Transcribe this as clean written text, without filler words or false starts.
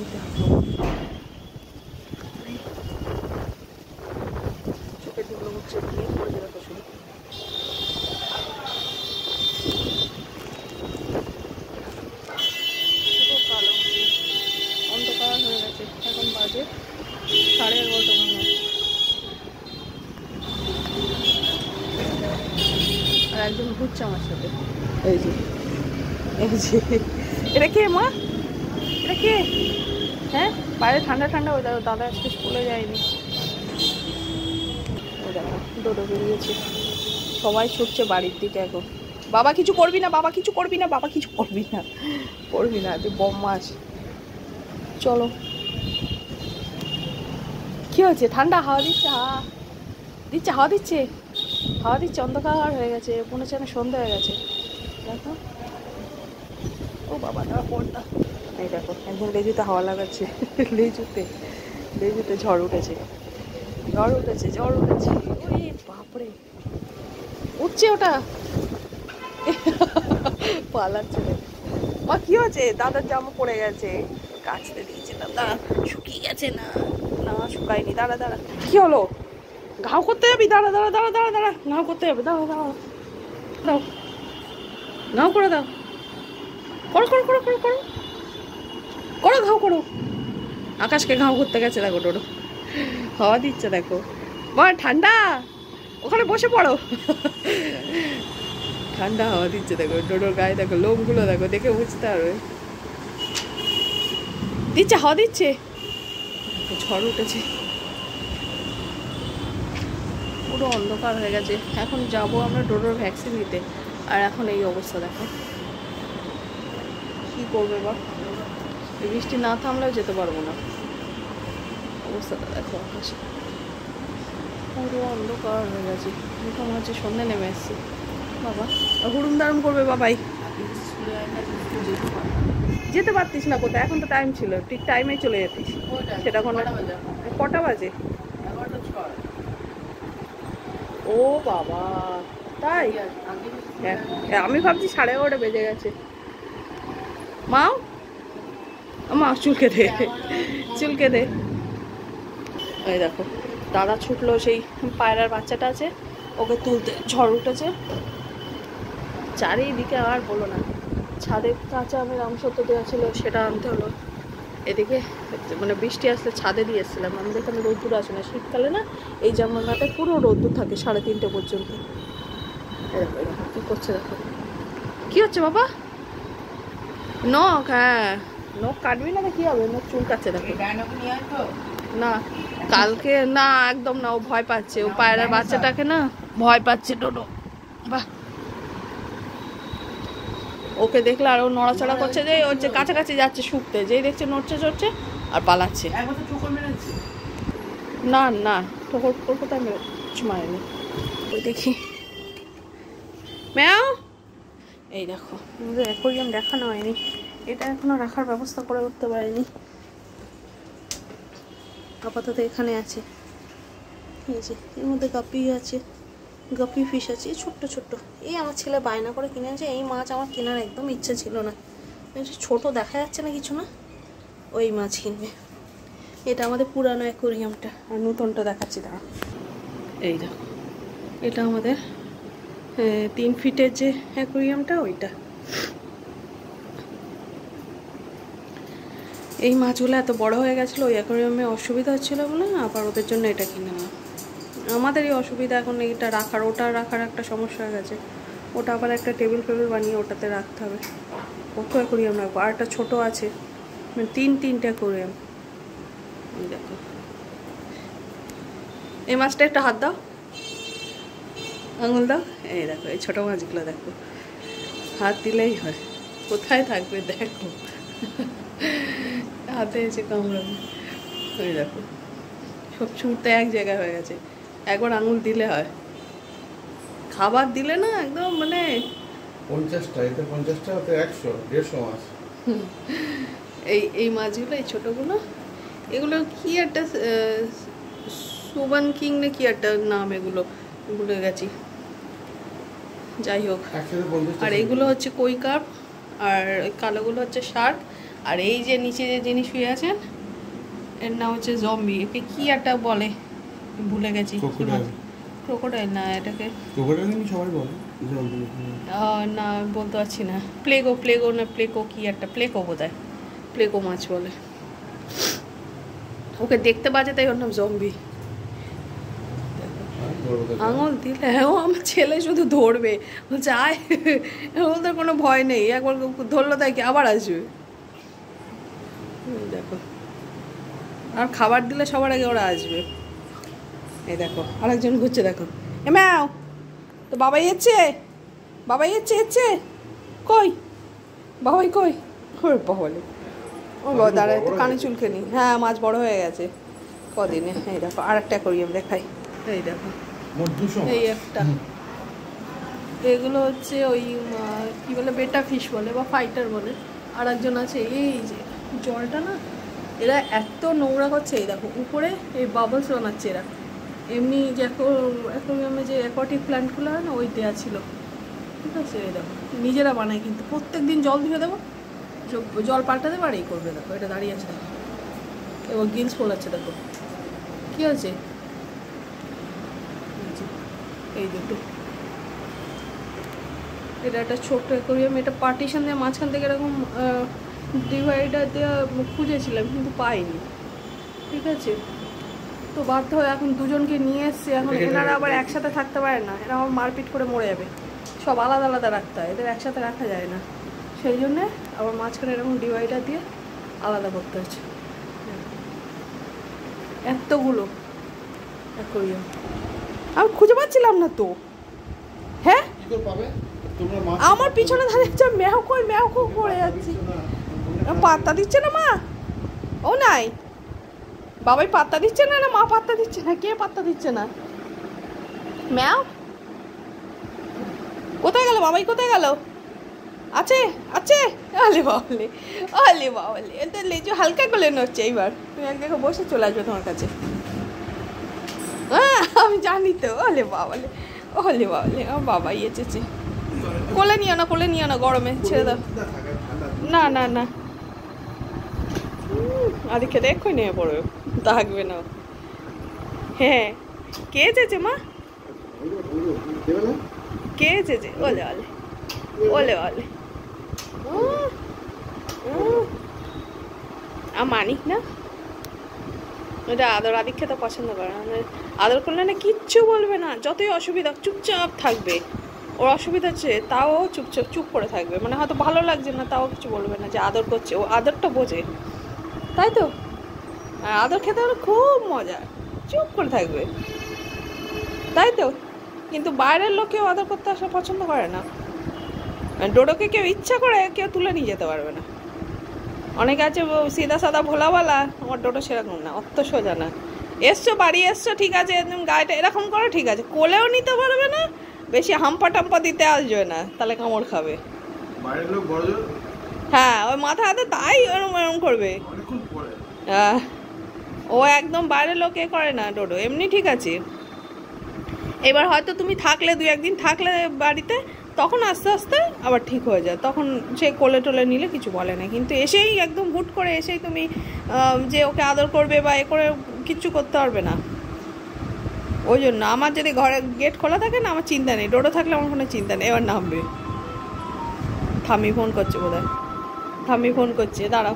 নিতে হবে। চোখের দিকগুলো হচ্ছে দিয়ে পড়ে যাবে শুধু। কালো অন্ধকার হয়ে গেছে, এখন বাজে 11:30 মনে। আর একজন ঘুরছে আমার সাথে। এই যে এটা কে মা? এটা কে? হ্যাঁ, বাইরে ঠান্ডা ঠান্ডা। ওই দেখো দাদা আজকে স্কুলে যায়নি। ওই দেখো ডোডো বেরিয়েছে, সবাই ছুটছে বাড়ির দিকে এখন। বাবা কিছু করবি না, বাবা কিছু করবি না, বাবা কিছু করবি না, করবি না, তুই বদমাশ। চলো, কি হয়েছে? ঠান্ডা হাওয়া দিচ্ছে, হাওয়া দিচ্ছে, হাওয়া দিচ্ছে, হাওয়া দিচ্ছে। অন্ধকার হয়ে গেছে, মনে হচ্ছে সন্ধ্যা হয়ে গেছে। দেখো, ও বাবা দাঁড়া পড়টা। এই দেখো একদম লেজুতে হাওয়া লাগাচ্ছে, লেজুতে লেজুতে ঝড় উঠেছে, ঝড় উঠেছে, ঝড় উঠেছে। ওরে বাপরে, উঠছে ওটা, পালাচ্ছে রে। মা কি হয়েছে? দাদার জামা পড়ে গেছে, কাচতে দিয়েছে দাদা, শুকিয়ে গেছে না? না শুকায়নি। দাঁড়া দাঁড়া, কি হলো? ঘাও করতে যাবি? দাঁড়া দাঁড়া দাঁড়া দাঁড়া দাঁড়া, ঘাও করতে যাবে, দাঁড়া দাঁড়া, দাও ঘাও করে দাও, করো করো করো করো করো করো, ঘাও করো। আকাশকে ঘাও করতে গেছে, দেখো ডোডো হাওয়া দিচ্ছে, দেখো মা ঠান্ডা, ওখানে বসে পড়ো। ঠান্ডা হাওয়া দিচ্ছে, দেখো ডোডোর গায়ে, দেখো লোমগুলো দেখো, দেখে বুঝতে পারবে। দিচ্ছে, হাওয়া দিচ্ছে, ঝড় উঠেছে, পুরো অন্ধকার হয়ে গেছে। এখন যাব আমরা ডোডোর ভ্যাকসিন নিতে, আর এখন এই অবস্থা দেখো, কি করবে বা? বৃষ্টি না থামলেও যেতে পারবো না, অবস্থাটা দেখো। আকাশে পুরো অন্ধকার হয়ে গেছে, মনে হচ্ছে সন্ধ্যে নেমে এসছে। বাবা হুড়ুম দারুম করবে বাবাই। যেতে পারতিস না কোথায়? এখন তো টাইম ছিল, ঠিক টাইমে চলে যেতিস। সেটা কটা বাজে? ও বাবা, তাই? আমি ভাবছি 11:30 বেজে গেছে। মাও, মা চুলকে দে, চুলকে দে। এই দেখো দাদা ছুটলো, সেই পায়রার বাচ্চাটা আছে ওকে তুলতে, ঝড় উঠেছে চারিদিকে। আর বলো না, ছাদে কাঁচা আমের আমসত্ব দেওয়া ছিল, সেটা আনতে হলো। এদিকে মানে বৃষ্টি আসলে ছাদে দিয়ে এসেছিলাম। আমাদের এখানে রোদ্দুর আসে না শীতকালে, না এই জামানাতে পুরো রোদ্দুর থাকে 3:30 পর্যন্ত। দেখো দেখো কী করছে, দেখো কি হচ্ছে বাবা? নখ, হ্যাঁ নখ কাটবি না তো কি হবে, নখ চুল কাটছে দেখো। না কালকে না, একদম না, ও ভয় পাচ্ছে, ও পায়রার বাচ্চাটাকে না ভয় পাচ্ছে ডোডো। বাহ, ওকে দেখলে আর ও নড়াচড়া করছে, যে ওর যে কাছাকাছি যাচ্ছে শুকতে, যেই দেখছে নড়ছে চড়ছে আর পালাচ্ছে। না না, ঠোকর ঠোকর কোথায় মেরে কিছু মারেনি। ওই দেখি ম্যাও, এই দেখো আমাদের অ্যাকোয়ারিয়াম দেখানো হয়নি, এটা এখনো রাখার ব্যবস্থা করে উঠতে পারিনি। আপাতত এখানে আছে, এই যে এর মধ্যে গাপ্পি আছে, গাপ্পি ফিশ আছে ছোট্ট ছোট্ট। এই আমার ছেলে বায়না করে কিনে আনছে, এই মাছ আমার কেনার একদম ইচ্ছে ছিল না, ছোট দেখা যাচ্ছে না কিছু না, ওই মাছ কিনবে। এটা আমাদের পুরানো অ্যাকোয়ারিয়ামটা, আর নতুনটা দেখাচ্ছি দাঁড়া। এই দেখো এটা আমাদের 3 ফিটের যে অ্যাকোয়ারিয়ামটা, ওইটা। এই মাছগুলো এত বড় হয়ে গেছিলো, ওই অ্যাকোয়ারিয়ামে অসুবিধা হচ্ছিলো বলে আবার ওদের জন্য এটা কিনে নেওয়া। আমাদেরই অসুবিধা এখন এটা রাখার, ওটা রাখার একটা সমস্যা হয়ে গেছে। ওটা আবার একটা টেবিল ফেবিল বানিয়ে ওটাতে রাখতে হবে। কত অ্যাকোয়ারিয়াম রাখবো, আর একটা ছোটো আছে, মানে 3-3টে অ্যাকোয়ারিয়াম। দেখো এই মাছটা একটা হাত দাও, আঙুল দাও, এই দেখো এই ছোটো মাছগুলো দেখো, হাত দিলেই হয়, কোথায় থাকবে দেখো, হাতে এসে কামড়াবে। ওই দেখো সব ছুটতে এক জায়গায় হয়ে গেছে, একবার আঙুল দিলে হয়, খাবার দিলে না একদম মানে 50টা, এতে 50টা, ওতে 100-150 মাছ। এই মাছগুলো, এই ছোটোগুলো, এগুলো কি একটা সুবান কিং না কি একটা নাম, এগুলো ভুলে গেছি, যাই হোক। আর এইগুলো হচ্ছে কই কার্প, আর ওই কালোগুলো হচ্ছে শার্ক, আর এই যে নিচে যে যিনি শুয়ে আছেন এর নাম হচ্ছে জম্বি। একে কি একটা বলে, ভুলে গেছি। ক্রোকোডাইল না, এটাকে সবাই বলে না বলতে পারছি না। প্লেগো প্লেগো না প্লেকো কি একটা, প্লেকো বোধহয়, প্লেকো মাছ বলে। ওকে দেখতে বাজে তাই ওর নাম জম্বি। আঙুল দিলে ও আমার ছেলে শুধু ধরবে, বলছে আয়, ওদের কোনো ভয় নেই, একবার ধরলো তাই কি আবার আসবে। দেখো, আর খাবার দিলে সবার আগে ওরা আসবে। এই দেখো আরেকজন ঘুরছে, দেখো এ ম্যাও, তো বাবাই এসছে, বাবাই এসছে, কই বাবাই কই, ওর বলে ও বাবা দাঁড়ায়, একটু কানে চুলকে নি। হ্যাঁ মাছ বড় হয়ে গেছে কদিনে। এই দেখো আর একটা অ্যাকোয়ারিয়াম দেখাই, এই দেখো এই একটা। এগুলো হচ্ছে ওই কি বলে বেটা ফিশ বলে বা ফাইটার বলে। আর একজন আছে এই যে জলটা না, এরা এত নোংরা করছে। এই দেখো উপরে এই বাবলস বানাচ্ছে এরা, এমনি যে অ্যাকোয়ারিয়ামে যে অ্যাকোয়াটিক প্ল্যান্টগুলো হয় না, ওই দেওয়া ছিল, ঠিক আছে। এই দেখো নিজেরা বানায়, কিন্তু প্রত্যেক দিন জল ধুয়ে দেবো, জল পাল্টা দেবো আর এই করবে। দেখো এটা দাঁড়িয়ে আছে, দেখো এবং গিলস ফোলাচ্ছে, দেখো কী আছে এই দুটো। এটা একটা ছোট্ট অ্যাকোয়ারিয়াম, এটা পার্টিশন দিয়ে মাঝখান থেকে এরকম ডিভাইডার দেওয়া খুঁজেছিলাম কিন্তু পাইনি, ঠিক আছে। তো বাধ্য হয়ে এখন দুজনকে নিয়ে এসছে। এখন এনারা আবার একসাথে থাকতে পারে না, এরা আমার মারপিট করে মরে যাবে, সব আলাদা আলাদা রাখতে হয়, এদের একসাথে রাখা যায় না। সেই জন্যে আবার মাঝখানে এরকম ডিভাইডার দিয়ে আলাদা করতে হচ্ছে। এতগুলো অ্যাকোয়ারিয়াম আমি খুঁজে পাচ্ছিলাম না তো। হ্যাঁ আমার পিছনে দাঁড়িয়ে ম্যাও কই ম্যাও কই করে যাচ্ছি, পাত্তা দিচ্ছে না মা, ও নাই বাবাই পাত্তা দিচ্ছে না, না মা পাত্তা দিচ্ছে না, কে পাত্তা দিচ্ছে না? ম্যাও কোথায় গেল, বাবাই কোথায় গেল? আছে আছে, আলে বাবলে, আলে বাবলে, এটা লেজু হালকা করে নড়ছে। এইবার তুমি এক জায়গায় বসে চলে আসবে তোমার কাছে। হ্যাঁ আমি জানি তো, ওলে বাবলে, ওলে বাবলে, আমার বাবাই এসেছে। কোলে নিও না, কোলে নিও না, গরমে ছেড়ে দাও। না না না, আদি খেতে এক্ষুনি নিয়ে পড়বে, থাকবে না। হ্যাঁ কে এসেছে মা, কে এসেছে? ওলে ওলে, ওলে ওলে, মানিক না, ওটা আদর আদিক খেতে পছন্দ করে না। আদর করলে না কিচ্ছু বলবে না, যতই অসুবিধা চুপচাপ থাকবে। ওর অসুবিধা হচ্ছে তাও চুপচাপ চুপ করে থাকবে, মানে হয়তো ভালো লাগছে না তাও কিছু বলবে না, যে আদর করছে, ও আদরটা বোঝে, তাই তো। আর আদর খেতে হলে খুব মজা, চুপ করে থাকবে, তাই তো। কিন্তু বাইরের লোক কেউ আদর করতে আসা পছন্দ করে না। ডোডোকে কেউ ইচ্ছা করে কেউ তুলে নিয়ে যেতে পারবে না। অনেকে আছে সিধা সাদা ভোলাওয়ালা, আমার ডোডো সেরকম না, অত সোজা না। এসছো বাড়ি এসছো ঠিক আছে, একদম গায়েটা এরকম করো ঠিক আছে, কোলেও নিতে পারবে না, বেশি হাম্পা টাম্পা দিতে আসবে না, তাহলে কামড় খাবে। হ্যাঁ ওই মাথা হাতে তাই এরম এরম করবে। ও একদম বাইরের লোক এ করে না ডোডো, এমনি ঠিক আছে। এবার হয়তো তুমি থাকলে 2-1 দিন থাকলে বাড়িতে, তখন আস্তে আস্তে আবার ঠিক হয়ে যায়, তখন সে কোলে টোলে নিলে কিছু বলে না। কিন্তু এসেই একদম হুট করে এসেই তুমি যে ওকে আদর করবে বা এ করে কিচ্ছু করতে পারবে না। ওই জন্য আমার যদি ঘরে গেট খোলা থাকে না, আমার চিন্তা নেই, ডোডো থাকলে আমার কোনো চিন্তা নেই। এবার নামবে। থামি ফোন করছে বোধহয়, থামি ফোন করছে, দাঁড়াও।